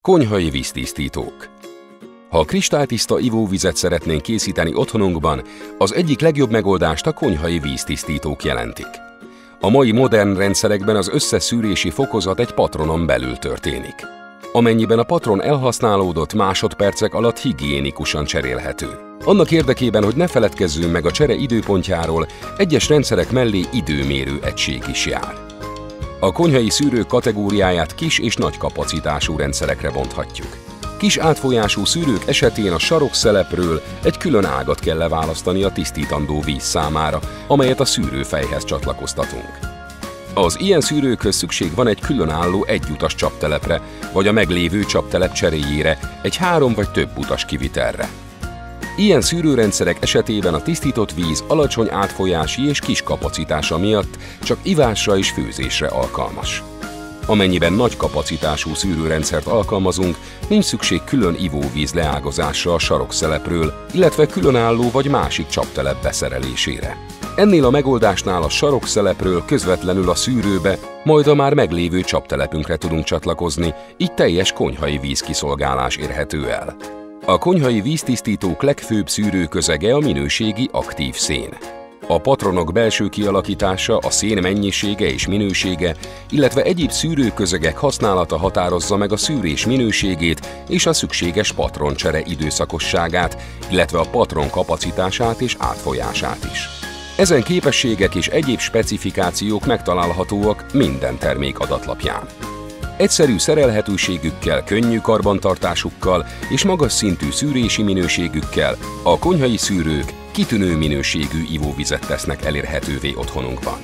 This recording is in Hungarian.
Konyhai víztisztítók. Ha kristálytiszta ivóvizet szeretnénk készíteni otthonunkban, az egyik legjobb megoldást a konyhai víztisztítók jelentik. A mai modern rendszerekben az összeszűrési fokozat egy patronon belül történik. Amennyiben a patron elhasználódott, másodpercek alatt higiénikusan cserélhető. Annak érdekében, hogy ne feledkezzünk meg a csere időpontjáról, egyes rendszerek mellé időmérő egység is jár. A konyhai szűrők kategóriáját kis és nagy kapacitású rendszerekre bonthatjuk. Kis átfolyású szűrők esetén a sarokszelepről egy külön ágat kell leválasztani a tisztítandó víz számára, amelyet a szűrőfejhez csatlakoztatunk. Az ilyen szűrőkhöz szükség van egy különálló egyutas csaptelepre, vagy a meglévő csaptelep cseréjére, egy 3 vagy több utas kivitelre. Ilyen szűrőrendszerek esetében a tisztított víz alacsony átfolyási és kis kapacitása miatt csak ivásra és főzésre alkalmas. Amennyiben nagy kapacitású szűrőrendszert alkalmazunk, nincs szükség külön ivóvíz leágazásra a sarokszelepről, illetve különálló vagy másik csaptelep beszerelésére. Ennél a megoldásnál a sarokszelepről közvetlenül a szűrőbe, majd a már meglévő csaptelepünkre tudunk csatlakozni, így teljes konyhai vízkiszolgálás érhető el. A konyhai víztisztítók legfőbb szűrőközege a minőségi aktív szén. A patronok belső kialakítása, a szén mennyisége és minősége, illetve egyéb szűrőközegek használata határozza meg a szűrés minőségét és a szükséges patroncsere időszakosságát, illetve a patron kapacitását és átfolyását is. Ezen képességek és egyéb specifikációk megtalálhatóak minden termék adatlapján. Egyszerű szerelhetőségükkel, könnyű karbantartásukkal és magas szintű szűrési minőségükkel a konyhai szűrők kitűnő minőségű ivóvizet tesznek elérhetővé otthonunkban.